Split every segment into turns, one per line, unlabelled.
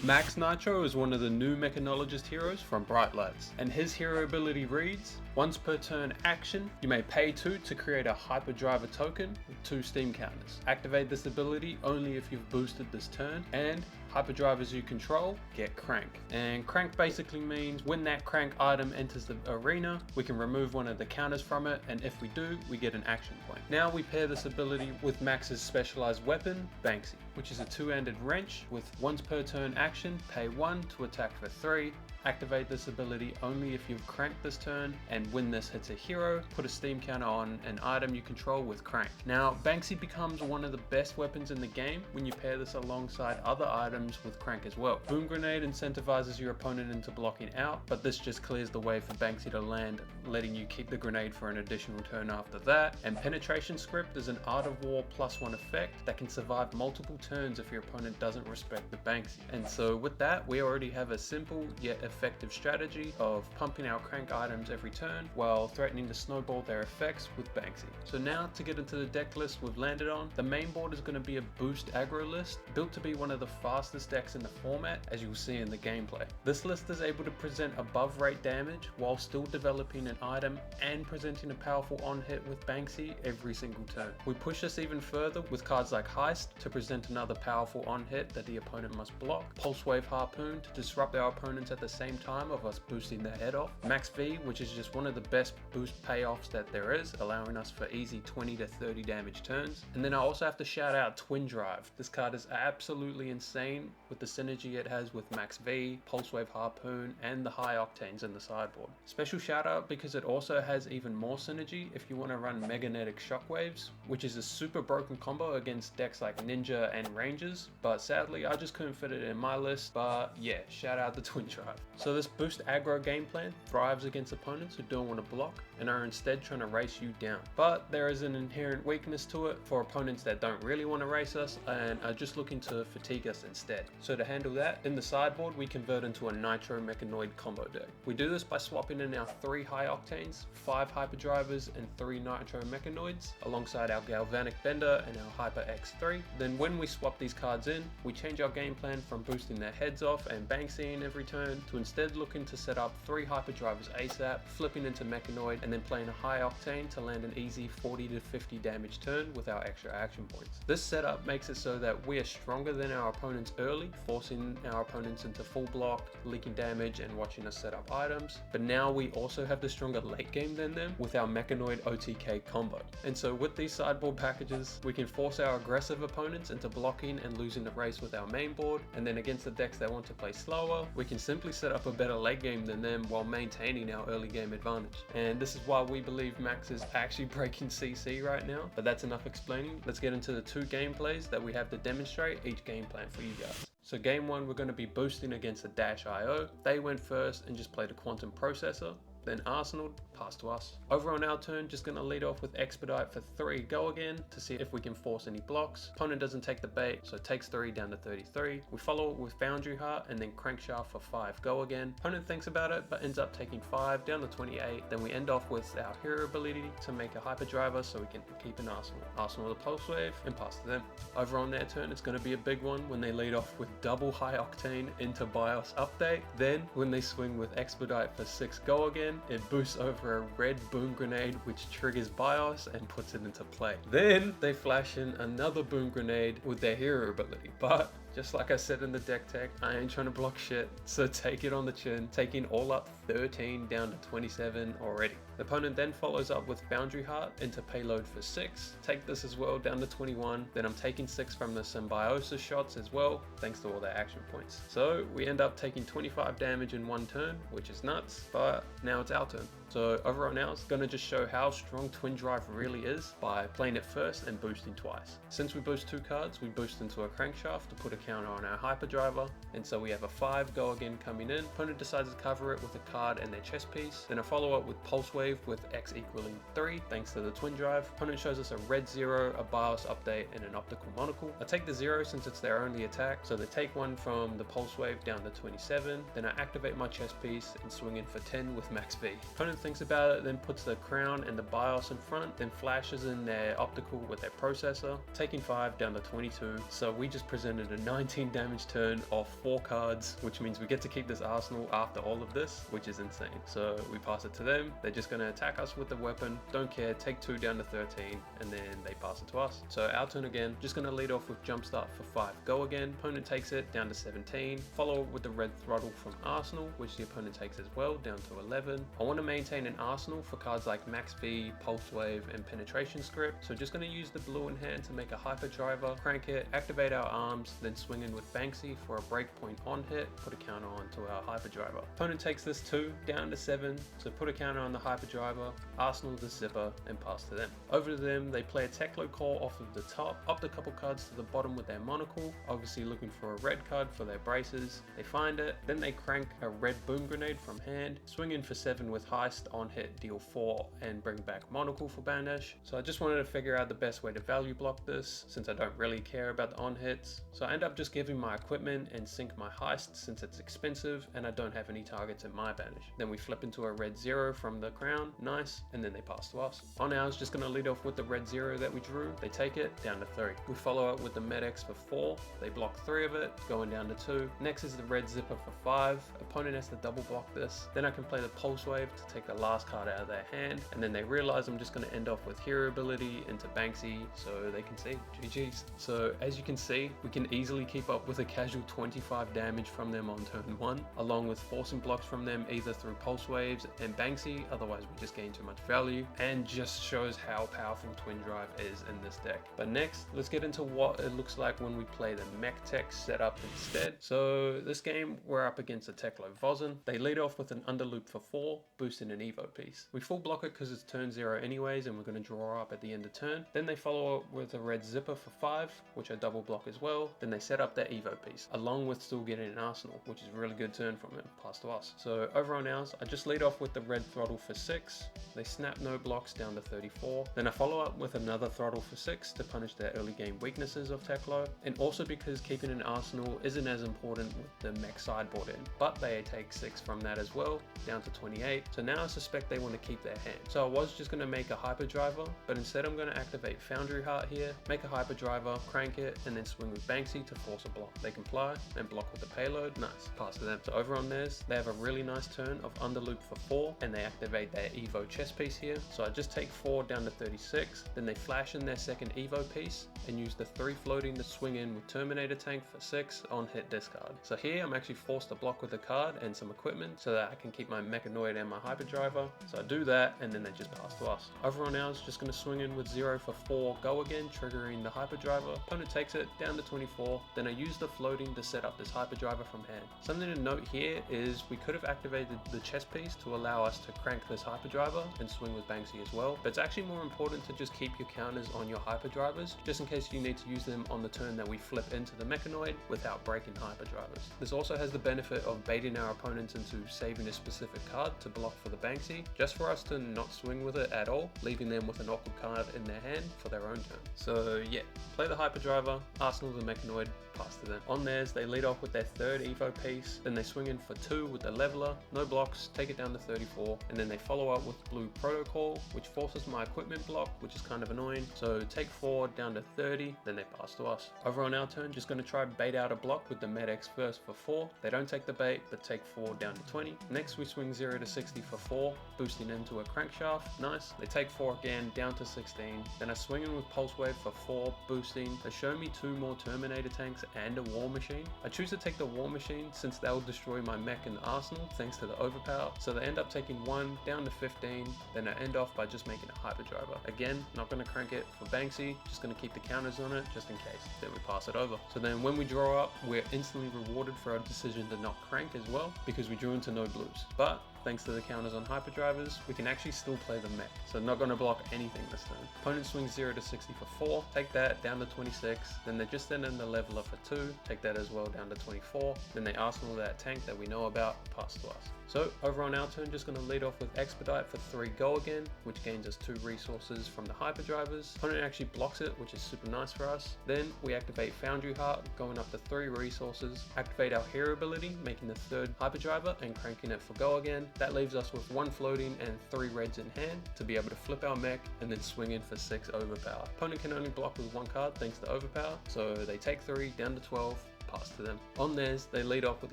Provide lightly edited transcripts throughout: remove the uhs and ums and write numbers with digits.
Maxx Nitro is one of the new mechanologist heroes from Bright Lights, and his hero ability reads, once per turn action, you may pay 2 to create a hyperdriver token with 2 steam counters. Activate this ability only if you've boosted this turn, and hyperdrivers you control get crank. And crank basically means when that crank item enters the arena, we can remove one of the counters from it, and if we do, we get an action point. Now we pair this ability with Max's specialized weapon, Banksy, which is a 2-handed wrench with once per turn action, pay 1 to attack for 3. Activate this ability only if you've cranked this turn, and when this hits a hero, put a steam counter on an item you control with crank. Now, Banksy becomes one of the best weapons in the game when you pair this alongside other items with crank as well. Boom Grenade incentivizes your opponent into blocking out, but this just clears the way for Banksy to land, letting you keep the grenade for an additional turn after that. And Penetration Script is an Art of War +1 effect that can survive multiple turns if your opponent doesn't respect the Banksy. And so with that, we already have a simple yet effective strategy of pumping out crank items every turn while threatening to snowball their effects with Banksy. So now to get into the deck list we've landed on, the main board is going to be a boost aggro list built to be one of the fastest decks in the format, as you'll see in the gameplay. This list is able to present above rate damage while still developing an item and presenting a powerful on hit with Banksy every single turn. We push this even further with cards like Heist to present another powerful on hit that the opponent must block, Pulse Wave Harpoon to disrupt our opponents at the same time of us boosting their head off, Maxx V, which is just one of the best boost payoffs that there is, allowing us for easy 20 to 30 damage turns. And then I also have to shout out Twin Drive. This card is absolutely insane with the synergy it has with Maxx V, Pulse Wave Harpoon, and the high octanes in the sideboard. Special shout out because it also has even more synergy if you want to run Meganetic Shockwaves, which is a super broken combo against decks like Ninja and Rangers, but sadly I just couldn't fit it in my list. But yeah, shout out the Twin Drive. So this boost aggro game plan thrives against opponents who don't want to block and are instead trying to race you down. But there is an inherent weakness to it for opponents that don't really want to race us and are just looking to fatigue us instead. So to handle that, in the sideboard we convert into a Nitro Mechanoid combo deck. We do this by swapping in our 3 high octanes, 5 hyperdrivers, and 3 Nitro Mechanoids alongside our Galvanic Bender and our Hyper X3. Then when we swap these cards in, we change our game plan from boosting their heads off and Banksying every turn to instead looking to set up 3 hyperdrivers ASAP, flipping into Mechanoid, and then playing a high octane to land an easy 40 to 50 damage turn with our extra action points. This setup makes it so that we are stronger than our opponents early, forcing our opponents into full block, leaking damage, and watching us set up items. But now we also have the stronger late game than them with our Mechanoid OTK combo. And so with these sideboard packages, we can force our aggressive opponents into blocking and losing the race with our main board, and then against the decks that want to play slower, we can simply set up a better late game than them while maintaining our early game advantage. And this is why we believe Maxx is actually breaking CC right now, but that's enough explaining. Let's get into the 2 gameplays that we have to demonstrate each game plan for you guys. So game 1, we're going to be boosting against a Dash IO. They went first and just played a Quantum Processor. Then Arsenal, pass to us. Over on our turn, just going to lead off with Expedite for 3 go again to see if we can force any blocks. Opponent doesn't take the bait, so it takes 3 down to 33. We follow it with Foundry Heart and then Crankshaft for 5 go again. Opponent thinks about it, but ends up taking 5 down to 28. Then we end off with our hero ability to make a Hyperdriver so we can keep an Arsenal. Arsenal with a Pulse Wave and pass to them. Over on their turn, it's going to be a big one when they lead off with double High Octane into BIOS update. Then when they swing with Expedite for 6 go again, it boosts over a red Boom Grenade which triggers BIOS and puts it into play. Then they flash in another Boom Grenade with their hero ability, but just like I said in the deck tech, I ain't trying to block shit, so take it on the chin, taking all up 13 down to 27 already. The opponent then follows up with Foundry Heart into payload for 6, take this as well down to 21, then I'm taking 6 from the Symbiosis shots as well, thanks to all their action points. So we end up taking 25 damage in 1 turn, which is nuts, but now it's our turn. So over on ours, gonna just show how strong Twin Drive really is by playing it first and boosting twice. Since we boost 2 cards, we boost into a Crankshaft to put a counter on our Hyperdriver, and so we have a 5 go again coming in. Opponent decides to cover it with a card and their chess piece. Then I follow up with Pulse Wave wave with X equaling 3 thanks to the twin drive. Opponent shows us a red 0, a BIOS update, and an optical monocle. I take the 0 since it's their only attack, so they take 1 from the pulse wave down to 27. Then I activate my chess piece and swing in for 10 with Maxx V. Opponent thinks about it, then puts the crown and the BIOS in front, then flashes in their optical with their processor, taking 5 down to 22. So we just presented a 19 damage turn off 4 cards, which means we get to keep this arsenal after all of this, which is insane. So we pass it to them, they're just going to attack us with the weapon, don't care, take 2 down to 13, and then they pass it to us. So our turn again, just going to lead off with jumpstart for 5 go again. Opponent takes it down to 17, follow with the red throttle from arsenal, which the opponent takes as well, down to 11. I want to maintain an arsenal for cards like Maxx V, Pulse Wave, and Penetration Script, so just going to use the blue in hand to make a hyperdriver, crank it, activate our arms, then swing in with Banksy for a breakpoint on hit, put a counter onto our hyperdriver. Opponent takes this 2 down to 7, so put a counter on the hyperdriver, arsenal the zipper, and pass to them. Over to them, they play a Techlo call off of the top, upped a couple cards to the bottom with their monocle, obviously looking for a red card for their braces. They find it, then they crank a red boom grenade from hand, swing in for 7 with heist on hit, deal 4, and bring back monocle for banish. So I just wanted to figure out the best way to value block this, since I don't really care about the on hits. So I end up just giving my equipment and sink my heist since it's expensive and I don't have any targets in my banish. Then we flip into a red 0 from the crown, nice, and then they pass to us. On ours, just going to lead off with the red 0 that we drew. They take it down to 3. We follow up with the Med-X for 4. They block 3 of it, going down to 2. Next is the red zipper for 5. Opponent has to double block this. Then I can play the pulse wave to take the last card out of their hand, and then they realize I'm just going to end off with hero ability into Banksy so they can see GG's. So as you can see, we can easily keep up with a casual 25 damage from them on turn 1, along with forcing blocks from them either through pulse waves and Banksy, otherwise we just gain too much value, and just shows how powerful twin drive is in this deck. But next, let's get into what it looks like when we play the mech tech setup instead. So this game, we're up against a Techlo Vozen. They lead off with an underloop for 4, boosting an Evo piece. We full block it because it's turn 0 anyways, and we're going to draw up at the end of turn. Then they follow up with a red zipper for 5, which I double block as well. Then they set up their Evo piece, along with still getting an arsenal, which is a really good turn from it, pass to us. So over on ours, I just lead off with the red throttle for 6. They snap no blocks down to 34. Then I follow up with another throttle for 6 to punish their early game weaknesses of Techlo, and also because keeping an arsenal isn't as important with the mech sideboard in, but they take 6 from that as well, down to 28. So now I suspect they want to keep their hand. So I was just going to make a hyperdriver, but instead I'm going to activate Foundry Heart here, make a hyperdriver, crank it, and then swing with Banksy to force a block. They comply and block with the payload, nice, pass to them. So over on theirs, they have a really nice turn of underloop for 4, and they activate their Evo chess piece here. So I just take 4 down to 36, then they flash in their second Evo piece and use the 3 floating to swing in with Terminator Tank for 6 on hit discard. So here I'm actually forced to block with a card and some equipment so that I can keep my Mechanoid and my hyperdriver. So I do that, and then they just pass to us. Over on ours, just going to swing in with 0 for 4 go again, triggering the hyperdriver. Opponent takes it down to 24. Then I use the floating to set up this hyperdriver from hand. Something to note here is we could have activated the chess piece to allow us to crank this hyperdriver and swing with Banksy as well, but it's actually more important to just keep your counters on your hyperdrivers, just in case you need to use them on the turn that we flip into the Mechanoid without breaking hyperdrivers. This also has the benefit of baiting our opponents into saving a specific card to block for the Banksy, just for us to not swing with it at all, leaving them with an awkward card in their hand for their own turn. So yeah, play the hyperdriver, arsenal the Mechanoid, pass to them. On theirs, they lead off with their third Evo piece, then they swing in for 2 with the leveler, no blocks, take it down to 34, and then they follow up with blue protocol, which forces my equipment block, which is kind of annoying. So take 4 down to 30, then they pass to us. Over on our turn, just going to try bait out a block with the Med-X first for 4. They don't take the bait, but take 4 down to 20. Next, we swing 0 to 60 for 4, boosting into a crankshaft, nice. They take 4 again, down to 16. Then I swing in with pulse wave for 4, boosting. They show me 2 more Terminator tanks and a war machine. I choose to take the war machine since they'll destroy my mech and arsenal thanks to the overpower. So they end up taking 1 down to 15. Then I end off by just making a hyperdriver. Again, not going to crank it for Banksy, just going to keep the counters on it just in case. Then we pass it over. So then when we draw up, we're instantly rewarded for our decision to not crank as well because we drew into no blues. But thanks to the counters on hyperdrivers, we can actually still play the mech, so not going to block anything this turn. Opponent swings 0 to 60 for 4, take that down to 26, then they just end the level up for 2, take that as well down to 24, then they arsenal that tank that we know about, pass to us. So over on our turn, just going to lead off with Expedite for 3 go again, which gains us 2 resources from the hyperdrivers. Opponent actually blocks it, which is super nice for us. Then we activate Foundry Heart, going up to 3 resources, activate our hero ability, making the 3rd hyperdriver and cranking it for go again. That leaves us with 1 floating and 3 reds in hand to be able to flip our mech and then swing in for 6 overpower. Opponent can only block with 1 card thanks to overpower, so they take 3 down to 12, pass to them. On theirs, they lead off with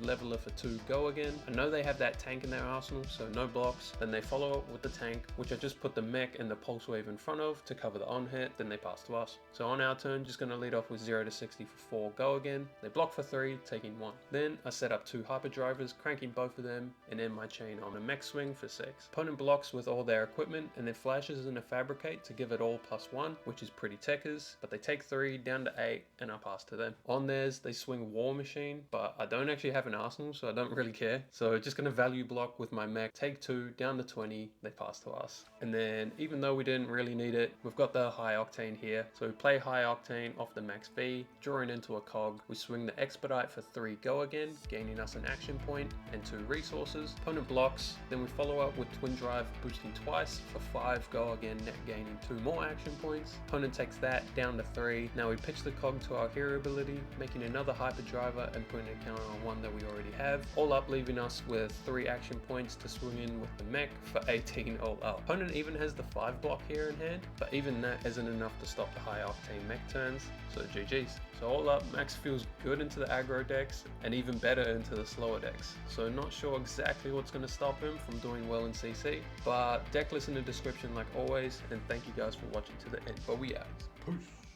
Leveler for 2 go again. I know they have that tank in their arsenal, so no blocks. Then they follow up with the tank, which I just put the mech and the pulse wave in front of to cover the on hit, then they pass to us. So on our turn, just going to lead off with 0 to 60 for 4 go again. They block for 3, taking 1. Then I set up 2 hyperdrivers, cranking both of them, and end my chain on a mech swing for 6. Opponent blocks with all their equipment and then flashes in a Fabricate to give it all +1, which is pretty techers, but they take 3 down to 8 and I pass to them. On theirs, they swing War Machine, but I don't actually have an arsenal, so I don't really care. So just gonna value block with my mech, take 2 down to 20, they pass to us. And then even though we didn't really need it, we've got the high octane here. So we play high octane off the max V, drawing into a cog. We swing the Expedite for 3 go again, gaining us an action point and 2 resources. Opponent blocks, then we follow up with Twin Drive, boosting twice for 5 go again, net gaining 2 more action points. Opponent takes that down to 3. Now we pitch the cog to our hero ability, making another hyperdriver and putting a counter on 1 that we already have, all up leaving us with 3 action points to swing in with the mech for 18 all up. Opponent even has the 5 block here in hand, but even that isn't enough to stop the high octane mech turns, so GG's. So all up, Maxx feels good into the aggro decks and even better into the slower decks. So not sure exactly what's going to stop him from doing well in CC, but deck list in the description like always, and thank you guys for watching to the end. But we out. Peace.